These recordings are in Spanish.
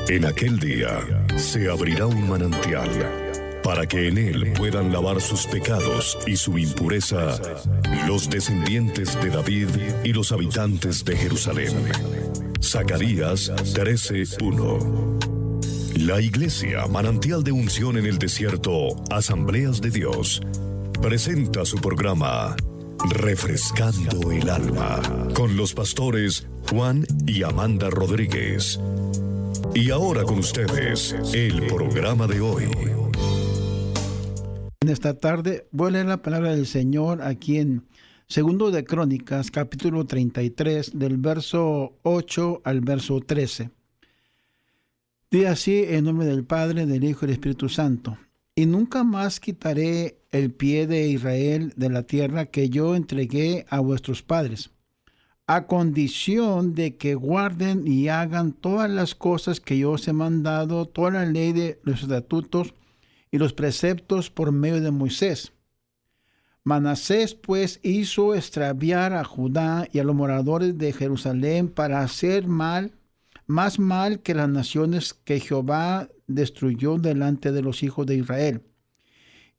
En aquel día se abrirá un manantial para que en él puedan lavar sus pecados y su impureza los descendientes de David y los habitantes de Jerusalén. Zacarías 13:1. La Iglesia Manantial de Unción en el Desierto, Asambleas de Dios, presenta su programa Refrescando el Alma, con los pastores Juan y Amanda Rodríguez. Y ahora con ustedes, el programa de hoy. En esta tarde voy a leer la palabra del Señor aquí en Segundo de Crónicas, capítulo 33, del verso 8 al verso 13. Dice así, en nombre del Padre, del Hijo y del Espíritu Santo. Y nunca más quitaré el pie de Israel de la tierra que yo entregué a vuestros padres, a condición de que guarden y hagan todas las cosas que yo os he mandado, toda la ley de los estatutos y los preceptos por medio de Moisés. Manasés pues hizo extraviar a Judá y a los moradores de Jerusalén para hacer más mal que las naciones que Jehová destruyó delante de los hijos de Israel.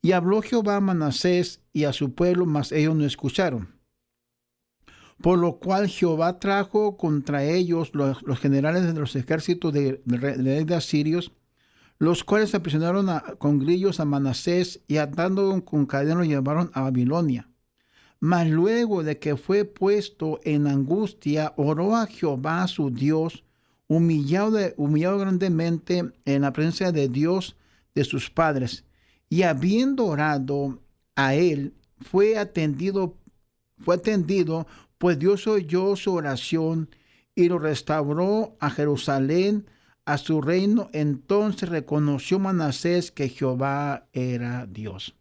Y habló Jehová a Manasés y a su pueblo, mas ellos no escucharon. Por lo cual Jehová trajo contra ellos los generales de los ejércitos de asirios, los cuales aprisionaron con grillos a Manasés y atando con cadenas lo llevaron a Babilonia. Mas luego de que fue puesto en angustia, oró a Jehová su Dios, humillado grandemente en la presencia de Dios de sus padres. Y habiendo orado a él, fue atendido, pues Dios oyó su oración y lo restauró a Jerusalén, a su reino. Entonces reconoció Manasés que Jehová era Dios.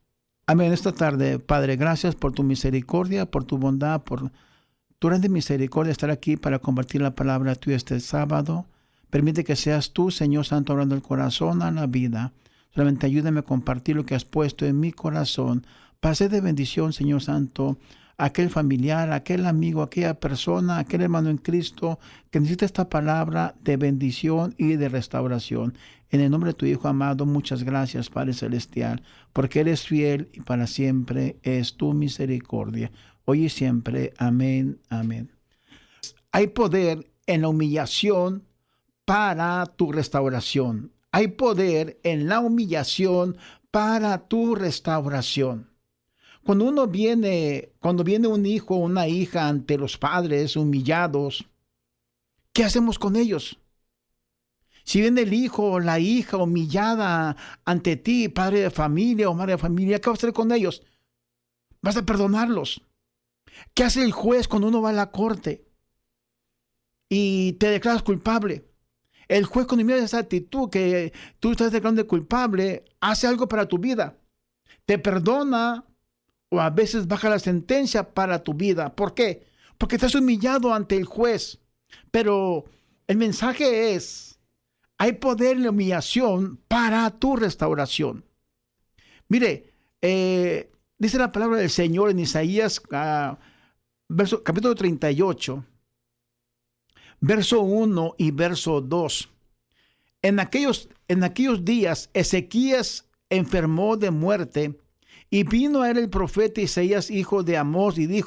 Amén. Esta tarde, Padre, gracias por tu misericordia, por tu bondad, por tu grande misericordia, estar aquí para compartir la palabra tuya este sábado. Permite que seas tú, Señor Santo, hablando el corazón a la vida. Solamente ayúdame a compartir lo que has puesto en mi corazón para ser de bendición, Señor Santo, a aquel familiar, a aquel amigo, a aquella persona, a aquel hermano en Cristo que necesita esta palabra de bendición y de restauración. En el nombre de tu Hijo amado, muchas gracias, Padre Celestial, porque eres fiel y para siempre es tu misericordia. Hoy y siempre. Amén, amén. Hay poder en la humillación para tu restauración. Hay poder en la humillación para tu restauración. Cuando viene un hijo o una hija ante los padres humillados, ¿qué hacemos con ellos? Si viene el hijo o la hija humillada ante ti, padre de familia o madre de familia, ¿qué vas a hacer con ellos? Vas a perdonarlos. ¿Qué hace el juez cuando uno va a la corte y te declaras culpable? El juez, cuando mira esa actitud que tú estás declarando culpable, hace algo para tu vida. Te perdona o a veces baja la sentencia para tu vida. ¿Por qué? Porque estás humillado ante el juez. Pero el mensaje es, hay poder en la humillación para tu restauración. Mire, dice la palabra del Señor en Isaías, capítulo 38, verso 1 y verso 2. En aquellos días, Ezequías enfermó de muerte, y vino a él el profeta Isaías, hijo de Amós, y le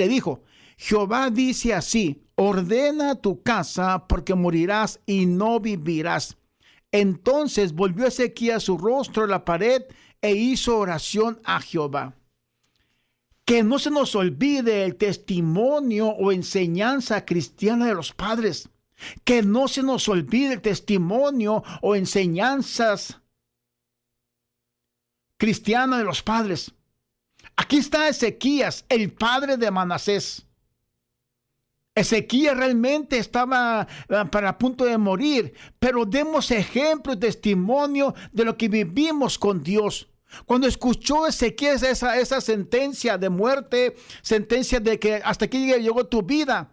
dijo, Jehová dice así, ordena tu casa, porque morirás y no vivirás. Entonces volvió Ezequías su rostro a la pared e hizo oración a Jehová. Que no se nos olvide el testimonio o enseñanza cristiana de los padres. Que no se nos olvide el testimonio o enseñanzas cristianas de los padres. Aquí está Ezequías, el padre de Manasés. Ezequías realmente estaba para punto de morir, pero demos ejemplo y testimonio de lo que vivimos con Dios. Cuando escuchó Ezequías esa sentencia de muerte, sentencia de que hasta aquí llegó tu vida,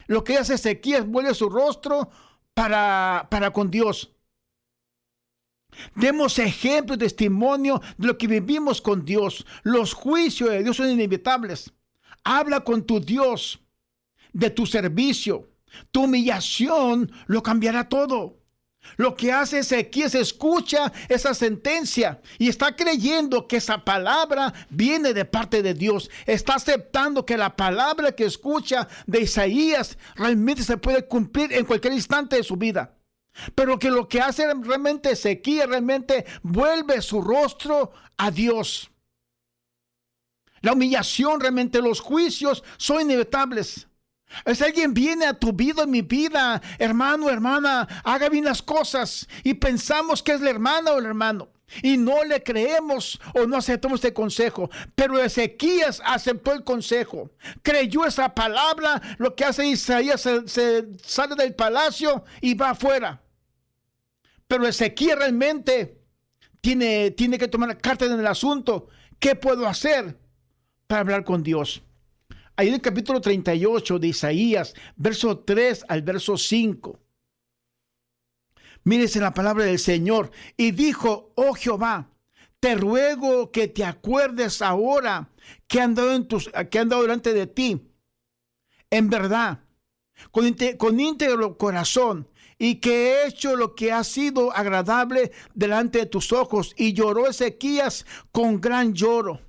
lo que hace Ezequías, vuelve su rostro para con Dios. Demos ejemplo y testimonio de lo que vivimos con Dios. Los juicios de Dios son inevitables. Habla con tu Dios de tu servicio. Tu humillación lo cambiará todo. Lo que hace Ezequías, escucha esa sentencia y está creyendo que esa palabra viene de parte de Dios. Está aceptando que la palabra que escucha de Isaías realmente se puede cumplir en cualquier instante de su vida. Pero que lo que hace realmente Ezequías realmente vuelve su rostro a Dios. La humillación, realmente los juicios son inevitables. Si alguien viene a tu vida, en mi vida, hermano, hermana, haga bien las cosas y pensamos que es la hermana o el hermano y no le creemos o no aceptamos este consejo. Pero Ezequías aceptó el consejo, creyó esa palabra. Lo que hace Isaías, se sale del palacio y va afuera. Pero Ezequías realmente tiene que tomar cartas en el asunto. ¿Qué puedo hacer para hablar con Dios? Ahí en el capítulo 38 de Isaías, verso 3 al verso 5. Mírese la palabra del Señor. Y dijo: oh Jehová, te ruego que te acuerdes ahora que han dado delante de ti, en verdad, con íntegro corazón, y que he hecho lo que ha sido agradable delante de tus ojos. Y lloró Ezequías con gran lloro.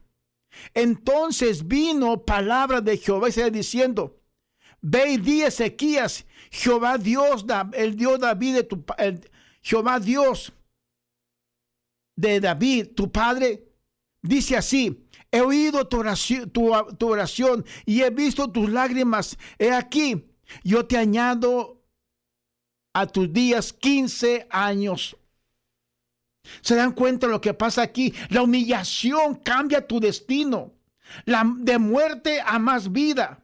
Entonces vino palabra de Jehová diciendo: ve y di a Ezequías, Jehová Dios, el Dios David Jehová Dios de David, tu padre, dice así: he oído tu oración y he visto tus lágrimas. He aquí, yo te añado a tus días 15 años. ¿Se dan cuenta de lo que pasa aquí? La humillación cambia tu destino, de muerte a más vida.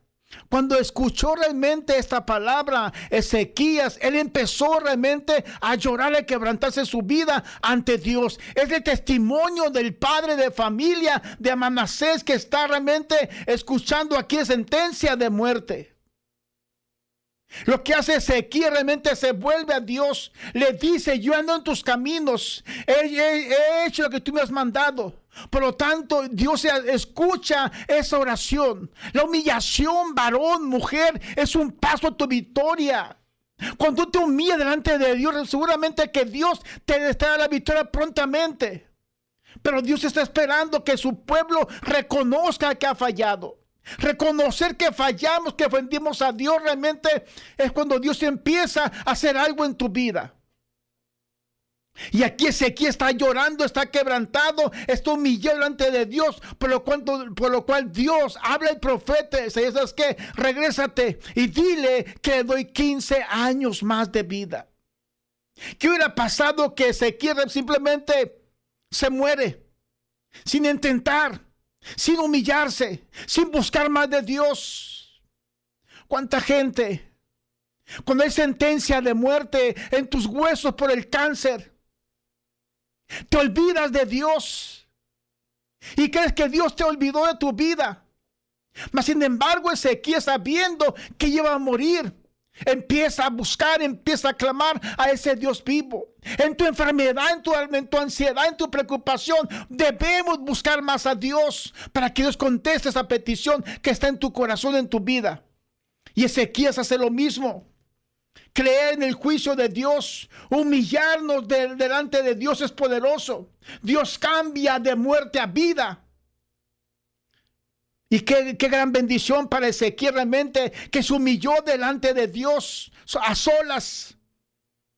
Cuando escuchó realmente esta palabra, Ezequías, él empezó realmente a llorar, a quebrantarse su vida ante Dios. Es el testimonio del padre de familia de Manasés que está realmente escuchando aquí sentencia de muerte. Lo que hace Ezequías realmente se vuelve a Dios. Le dice: yo ando en tus caminos. He hecho lo que tú me has mandado. Por lo tanto, Dios escucha esa oración. La humillación, varón, mujer, es un paso a tu victoria. Cuando tú te humillas delante de Dios, seguramente que Dios te dará la victoria prontamente. Pero Dios está esperando que su pueblo reconozca que ha fallado. Reconocer que fallamos, que ofendimos a Dios, realmente es cuando Dios empieza a hacer algo en tu vida. Y aquí Ezequías está llorando, está quebrantado, está humillado delante de Dios, por lo cual Dios habla al profeta: ¿sabes qué? Regrésate y dile que le doy 15 años más de vida. ¿Qué hubiera pasado que Ezequías simplemente se muere sin intentar, sin humillarse, sin buscar más de Dios? ¿Cuánta gente, cuando hay sentencia de muerte en tus huesos por el cáncer, te olvidas de Dios y crees que Dios te olvidó de tu vida? Mas sin embargo, Ezequías, sabiendo que iba a morir, empieza a buscar, empieza a clamar a ese Dios vivo. En tu enfermedad, en tu ansiedad, en tu preocupación, debemos buscar más a Dios para que Dios conteste esa petición que está en tu corazón, en tu vida. Y Ezequías hace lo mismo. Creer en el juicio de Dios, humillarnos delante de Dios es poderoso. Dios cambia de muerte a vida. Y qué gran bendición para Ezequías realmente, que se humilló delante de Dios a solas.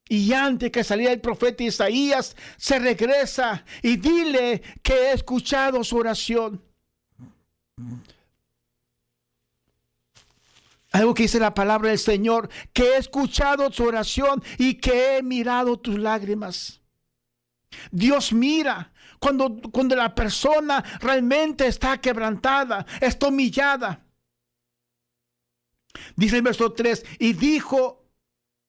Y antes que saliera el profeta Isaías, se regresa y dile que he escuchado su oración. Algo que dice la palabra del Señor: que he escuchado tu oración y que he mirado tus lágrimas. Dios mira cuando la persona realmente está quebrantada, está humillada. Dice el verso 3: y dijo: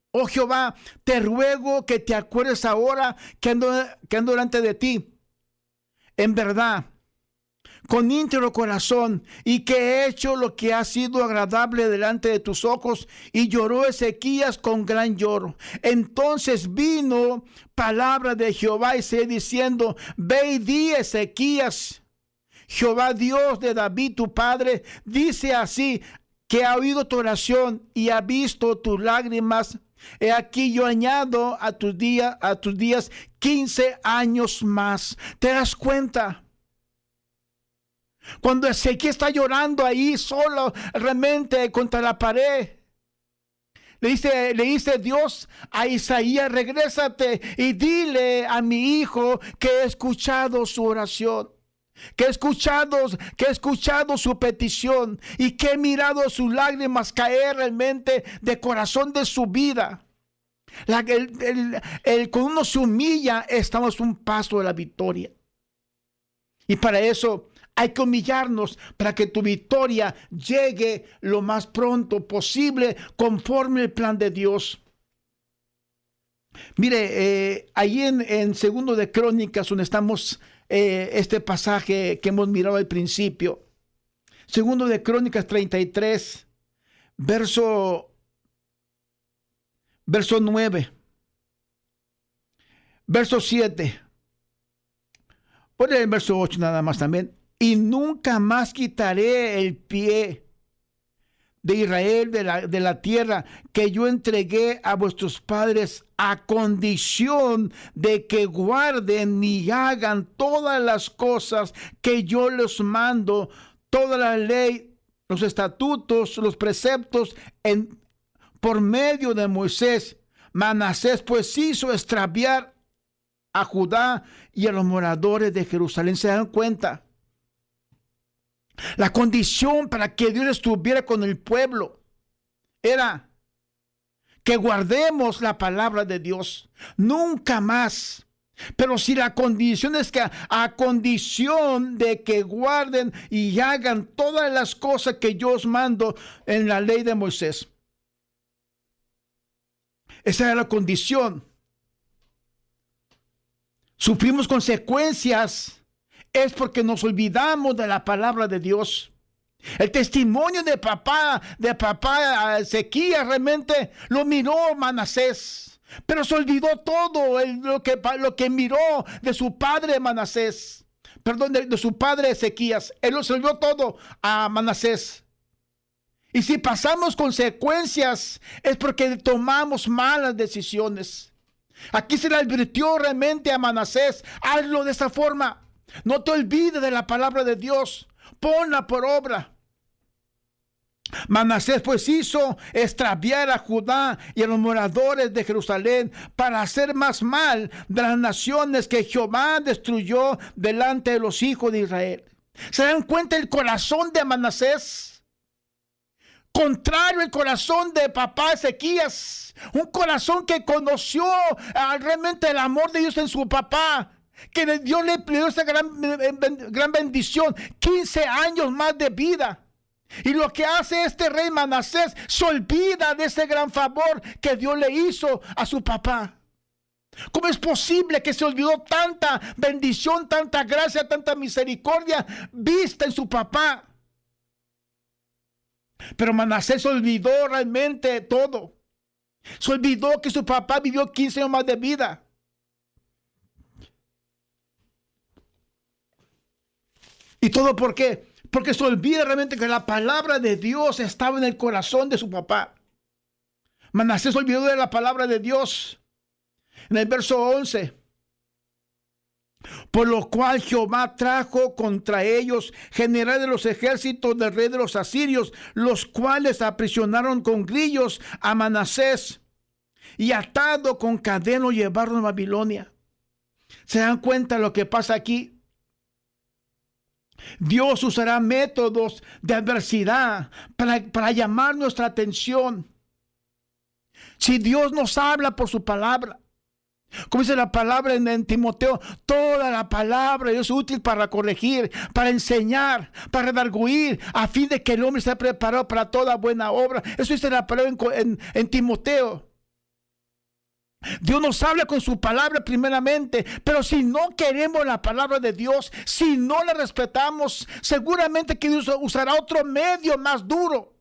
oh Jehová, te ruego que te acuerdes ahora que ando delante de ti, en verdad, con íntegro corazón, y que he hecho lo que ha sido agradable delante de tus ojos. Y lloró Ezequías con gran lloro. Entonces vino palabra de Jehová diciendo: ve y di a Ezequías, Jehová Dios de David tu padre dice así: que ha oído tu oración y ha visto tus lágrimas. He aquí yo añado a tus días 15 años más. ¿Te das cuenta? Cuando Ezequiel está llorando ahí solo, realmente contra la pared, le dice Dios a Isaías: regrésate y dile a mi hijo que he escuchado su oración, que he escuchado su petición y que he mirado sus lágrimas caer realmente de corazón de su vida. Cuando uno se humilla, estamos un paso de la victoria. Y para eso hay que humillarnos, para que tu victoria llegue lo más pronto posible conforme el plan de Dios. Mire, ahí en Segundo de Crónicas, donde estamos, este pasaje que hemos mirado al principio. Segundo de Crónicas 33, verso 9, verso 7. Ponle el verso 8 nada más también. Y nunca más quitaré el pie de Israel de la tierra que yo entregué a vuestros padres, a condición de que guarden y hagan todas las cosas que yo les mando, toda la ley, los estatutos, los preceptos, por medio de Moisés. Manasés pues hizo extraviar a Judá y a los moradores de Jerusalén. ¿Se dan cuenta? La condición para que Dios estuviera con el pueblo era que guardemos la palabra de Dios, nunca más. Pero si la condición es que a condición de que guarden y hagan todas las cosas que yo os mando en la ley de Moisés. Esa era la condición. Sufrimos consecuencias es porque nos olvidamos de la palabra de Dios. El testimonio de papá Ezequías realmente lo miró Manasés, pero se olvidó todo lo que miró de su padre Manasés, de su padre Ezequías. Él se olvidó todo a Manasés. Y si pasamos consecuencias es porque tomamos malas decisiones. Aquí se le advirtió realmente a Manasés: hazlo de esa forma. No te olvides de la palabra de Dios. Ponla por obra. Manasés pues hizo extraviar a Judá y a los moradores de Jerusalén para hacer más mal de las naciones que Jehová destruyó delante de los hijos de Israel. ¿Se dan cuenta el corazón de Manasés? Contrario al corazón de papá Ezequías. Un corazón que conoció realmente el amor de Dios en su papá. Que Dios le dio esa gran bendición, 15 años más de vida. Y lo que hace este rey Manasés, se olvida de ese gran favor que Dios le hizo a su papá. ¿Cómo es posible que se olvidó tanta bendición, tanta gracia, tanta misericordia vista en su papá? Pero Manasés se olvidó realmente todo. Se olvidó que su papá vivió 15 años más de vida. ¿Y todo por qué? Porque se olvida realmente que la palabra de Dios estaba en el corazón de su papá. Manasés se olvidó de la palabra de Dios. En el verso 11. Por lo cual Jehová trajo contra ellos generales de los ejércitos del rey de los asirios, los cuales aprisionaron con grillos a Manasés y atado con cadeno llevaron a Babilonia. ¿Se dan cuenta lo que pasa aquí? Dios usará métodos de adversidad para llamar nuestra atención. Si Dios nos habla por su palabra, como dice la palabra en Timoteo, toda la palabra es útil para corregir, para enseñar, para redarguir, a fin de que el hombre esté preparado para toda buena obra. Eso dice la palabra en Timoteo. Dios nos habla con su palabra primeramente, pero si no queremos la palabra de Dios, si no la respetamos, seguramente que Dios usará otro medio más duro,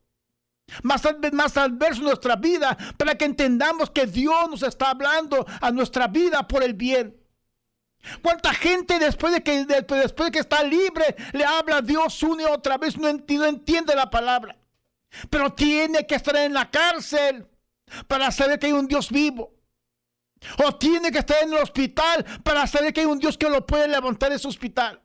más adverso en nuestra vida, para que entendamos que Dios nos está hablando a nuestra vida por el bien. ¿Cuánta gente después de que está libre le habla a Dios una y otra vez, no entiende la palabra? pero tiene que estar en la cárcel para saber que hay un Dios vivo. O tiene que estar en el hospital para saber que hay un Dios que lo puede levantar de ese hospital.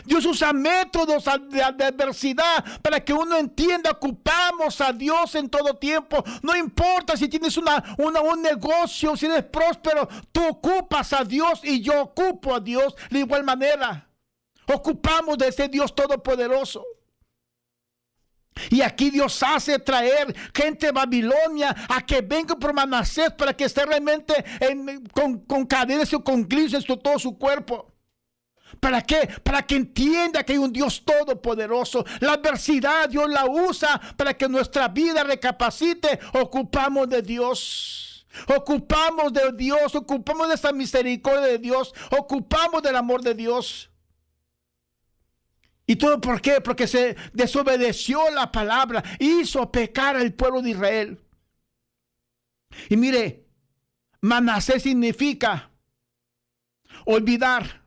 Dios usa métodos de adversidad para que uno entienda. Ocupamos a Dios en todo tiempo. No importa si tienes un negocio, si eres próspero, tú ocupas a Dios y yo ocupo a Dios de igual manera. Ocupamos de ese Dios todopoderoso. Y aquí Dios hace traer gente de Babilonia a que venga por Manasés para que esté realmente con cadenas o con grillos en todo su cuerpo. ¿Para qué? Para que entienda que hay un Dios todopoderoso. La adversidad Dios la usa para que nuestra vida recapacite. Ocupamos de Dios. Ocupamos de Dios. Ocupamos de esa misericordia de Dios. Ocupamos del amor de Dios. ¿Y todo por qué? Porque se desobedeció la palabra, hizo pecar al pueblo de Israel. Y mire, Manasés significa olvidar.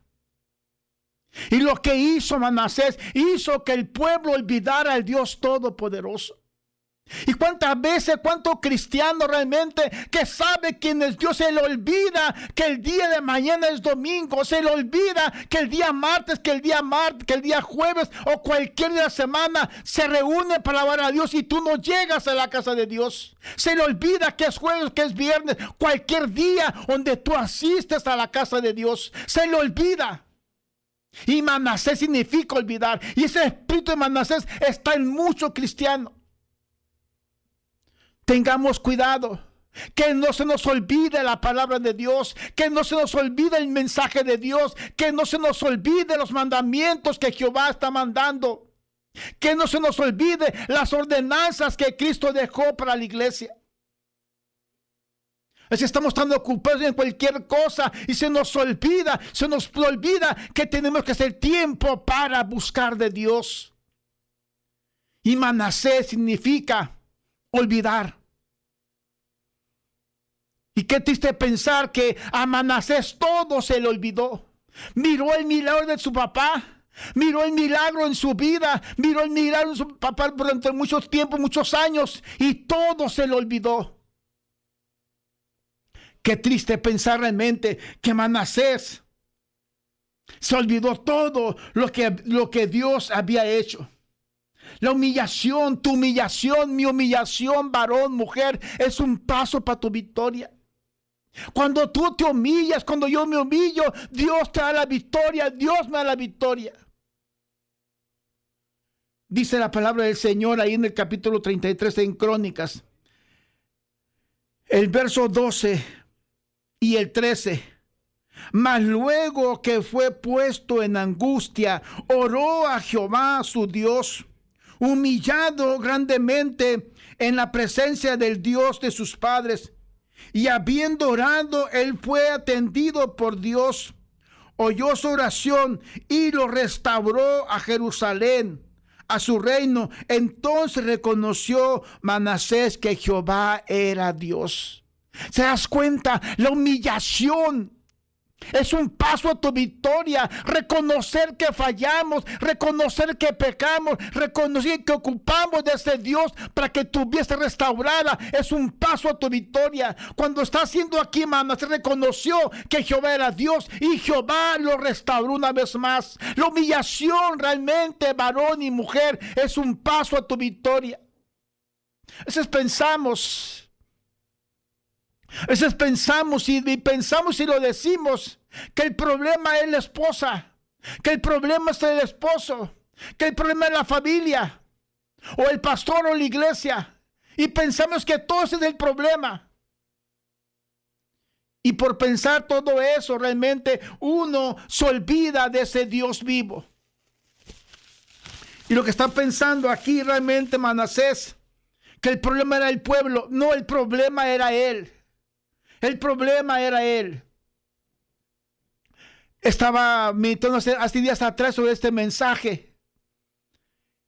Y lo que hizo Manasés, hizo que el pueblo olvidara al Dios Todopoderoso. Y cuántas veces, cuántos cristianos realmente que sabe quién es Dios, se le olvida que el día de mañana es domingo, se le olvida que el día martes, que el día jueves o cualquier día de la semana se reúnen para alabar a Dios y tú no llegas a la casa de Dios. Se le olvida que es jueves, que es viernes, cualquier día donde tú asistes a la casa de Dios, se le olvida. Y Manasés significa olvidar, y ese espíritu de Manasés está en muchos cristianos. Tengamos cuidado, que no se nos olvide la palabra de Dios, que no se nos olvide el mensaje de Dios, que no se nos olvide los mandamientos que Jehová está mandando, que no se nos olvide las ordenanzas que Cristo dejó para la iglesia. Es que estamos tan ocupados en cualquier cosa y se nos olvida que tenemos que hacer tiempo para buscar de Dios. Y Manasés significa olvidar. Y qué triste pensar que a Manasés todo se le olvidó. Miró el milagro de su papá, miró el milagro en su vida, miró el milagro de su papá durante mucho tiempo, muchos años, y todo se le olvidó. Qué triste pensar realmente que Manasés se olvidó todo lo que Dios había hecho. La humillación, tu humillación, mi humillación, varón, mujer, es un paso para tu victoria. Cuando tú te humillas, cuando yo me humillo, Dios te da la victoria, Dios me da la victoria. Dice la palabra del Señor ahí en el capítulo 33 en Crónicas, el verso 12 y el 13. Mas luego que fue puesto en angustia, oró a Jehová su Dios, humillado grandemente en la presencia del Dios de sus padres. Y habiendo orado, él fue atendido por Dios, oyó su oración y lo restauró a Jerusalén, a su reino. Entonces reconoció Manasés que Jehová era Dios. ¿Se das cuenta? La humillación es un paso a tu victoria. Reconocer que fallamos, reconocer que pecamos, reconocer que ocupamos de ese Dios para que tu vida esté restaurada, es un paso a tu victoria. Cuando está haciendo aquí, Manasés reconoció que Jehová era Dios y Jehová lo restauró una vez más. La humillación realmente, varón y mujer, es un paso a tu victoria. A veces pensamos y lo decimos, que el problema es la esposa, que el problema es el esposo, que el problema es la familia, o el pastor o la iglesia, y pensamos que todo ese es el problema. Y por pensar todo eso, realmente uno se olvida de ese Dios vivo. Y lo que está pensando aquí realmente Manasés, que el problema era el pueblo, no, el problema era él. El problema era él. Estaba meditando hace días atrás sobre este mensaje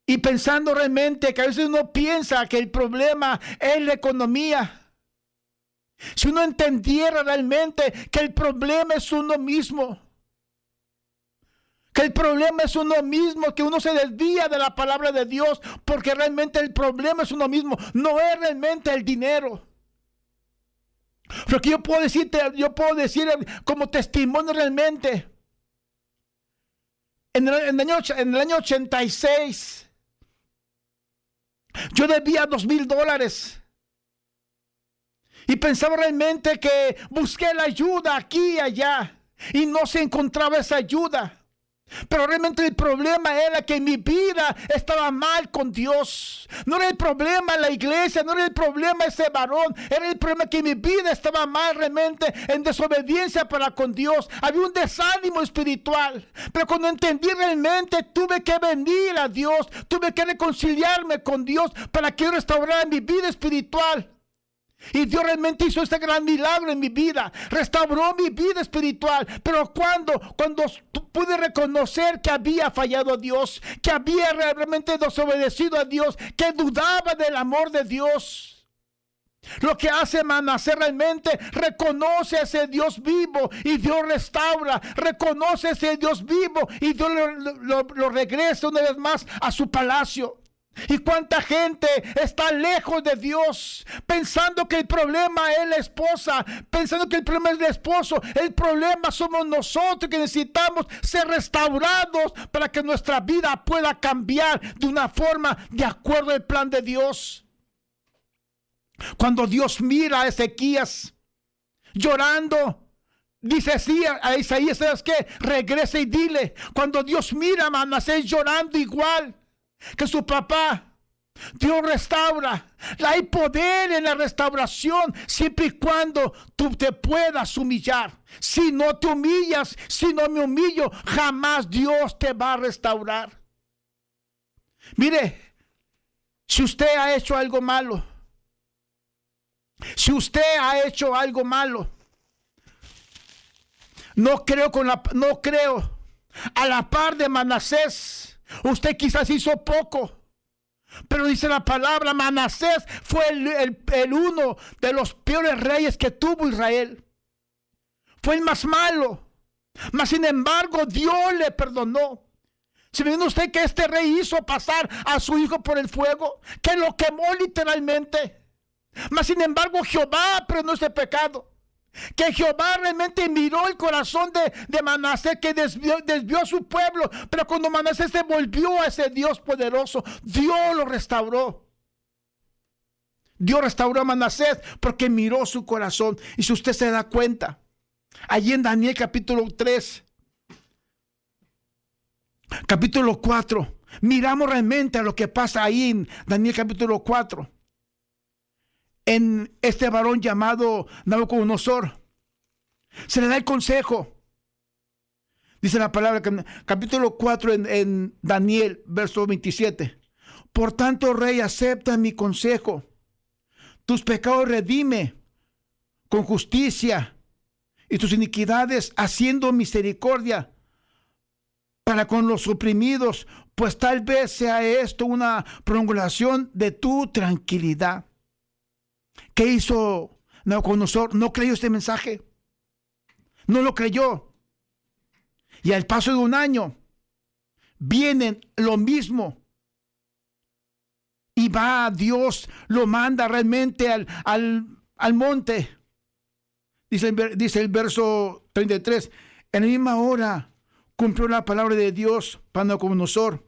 y pensando realmente que a veces uno piensa que el problema es la economía. Si uno entendiera realmente que el problema es uno mismo, Que el problema es uno mismo, que uno se desvía de la palabra de Dios, porque realmente el problema es uno mismo, no es realmente el dinero. Porque yo puedo decir como testimonio realmente, en el año 86, yo debía $2,000. Y pensaba realmente que busqué la ayuda aquí y allá, y no se encontraba esa ayuda. Pero realmente el problema era que mi vida estaba mal con Dios. No era el problema la iglesia, no era el problema ese varón. Era el problema que mi vida estaba mal realmente en desobediencia para con Dios. Había un desánimo espiritual. Pero cuando entendí realmente, tuve que venir a Dios. Tuve que reconciliarme con Dios para que restaurara mi vida espiritual. Y Dios realmente hizo este gran milagro en mi vida, restauró mi vida espiritual. Pero cuando pude reconocer que había fallado a Dios, que había realmente desobedecido a Dios, que dudaba del amor de Dios, lo que hace Manasés realmente reconoce a ese Dios vivo y Dios restaura, reconoce a ese Dios vivo y Dios lo regresa una vez más a su palacio. Y cuánta gente está lejos de Dios, pensando que el problema es la esposa, pensando que el problema es el esposo. El problema somos nosotros, que necesitamos ser restaurados para que nuestra vida pueda cambiar de una forma de acuerdo al plan de Dios. Cuando Dios mira a Ezequías llorando, dice así a Isaías, ¿sabes qué? Regresa y dile. Cuando Dios mira a Manasés llorando igual que su papá, Dios restaura. Hay poder en la restauración siempre y cuando tú te puedas humillar. Si no te humillas, si no me humillo, jamás Dios te va a restaurar. Mire, si usted ha hecho algo malo, no creo a la par de Manasés. Usted quizás hizo poco, pero dice la palabra, Manasés fue el uno de los peores reyes que tuvo Israel. Fue el más malo, mas sin embargo Dios le perdonó. ¿Se me viene usted que este rey hizo pasar a su hijo por el fuego? Que lo quemó literalmente. Mas sin embargo Jehová perdonó ese pecado. Que Jehová realmente miró el corazón de Manasés, que desvió a su pueblo. Pero cuando Manasés se volvió a ese Dios poderoso, Dios lo restauró. Dios restauró a Manasés porque miró su corazón. Y si usted se da cuenta, allí en Daniel capítulo 3, capítulo 4, miramos realmente a lo que pasa ahí en Daniel capítulo 4. En este varón llamado Nabucodonosor se le da el consejo. Dice la palabra, capítulo 4 en Daniel, verso 27. Por tanto, rey, acepta mi consejo. Tus pecados redime con justicia y tus iniquidades haciendo misericordia para con los oprimidos, pues tal vez sea esto una prolongación de tu tranquilidad. ¿Qué hizo Nabucodonosor? No creyó este mensaje. No lo creyó. Y al paso de un año, vienen lo mismo. Y va Dios, lo manda realmente al monte. Dice el verso 33. En la misma hora cumplió la palabra de Dios para Nabucodonosor.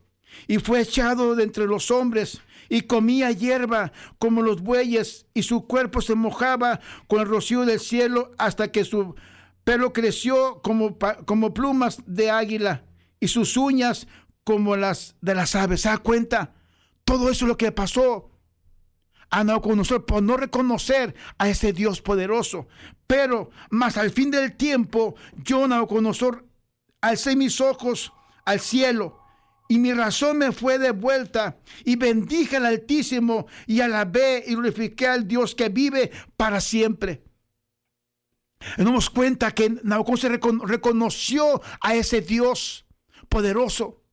Y fue echado de entre los hombres. Y comía hierba como los bueyes, y su cuerpo se mojaba con el rocío del cielo hasta que su pelo creció como plumas de águila, y sus uñas como las de las aves. ¿Se da cuenta? Todo eso es lo que pasó a Nabucodonosor por no reconocer a ese Dios poderoso. Pero más al fin del tiempo, yo, Nabucodonosor, alcé mis ojos al cielo, y mi razón me fue devuelta, y bendije al Altísimo, y alabé y glorifiqué al Dios que vive para siempre. Nos damos cuenta que Nabucodonosor reconoció a ese Dios poderoso.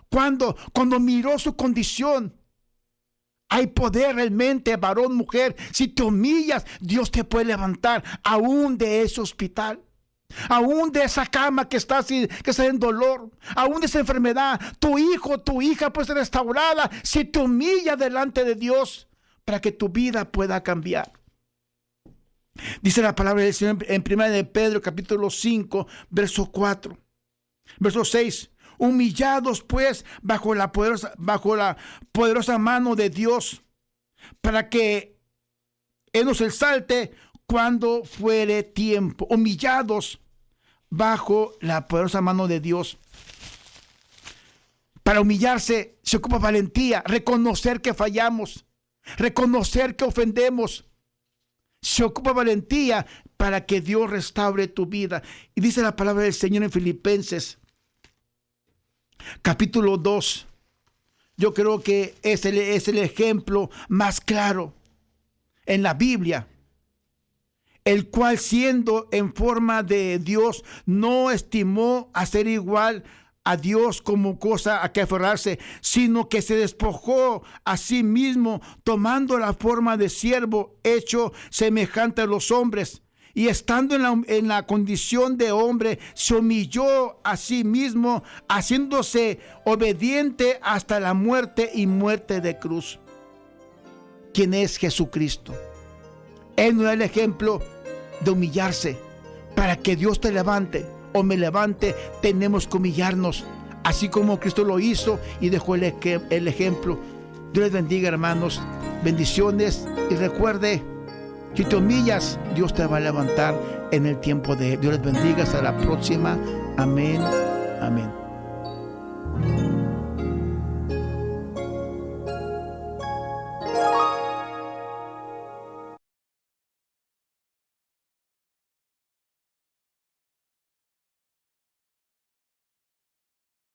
Cuando miró su condición, hay poder realmente, varón, mujer. Si te humillas, Dios te puede levantar aún de ese hospital. Aún de esa cama que está en dolor, aún de esa enfermedad, tu hijo, tu hija puede ser restaurada si te humilla delante de Dios para que tu vida pueda cambiar. Dice la palabra del Señor en 1 de Pedro, capítulo 5, verso 4. Verso 6. Humillados pues bajo la poderosa mano de Dios, para que Él nos exalte cuando fuere tiempo. Humillados bajo la poderosa mano de Dios. Para humillarse se ocupa valentía, reconocer que fallamos, reconocer que ofendemos. Se ocupa valentía para que Dios restaure tu vida. Y dice la palabra del Señor en Filipenses, capítulo 2. Yo creo que es el ejemplo más claro en la Biblia, el cual siendo en forma de Dios, no estimó a ser igual a Dios como cosa a que aferrarse, sino que se despojó a sí mismo, tomando la forma de siervo, hecho semejante a los hombres, y estando en la condición de hombre, se humilló a sí mismo, haciéndose obediente hasta la muerte y muerte de cruz. ¿Quién es Jesucristo? Él nos da el ejemplo de humillarse. Para que Dios te levante o me levante, tenemos que humillarnos, así como Cristo lo hizo y dejó el ejemplo. Dios les bendiga, hermanos. Bendiciones, y recuerde, si te humillas, Dios te va a levantar en el tiempo de Dios les bendiga. Hasta la próxima. Amén. Amén.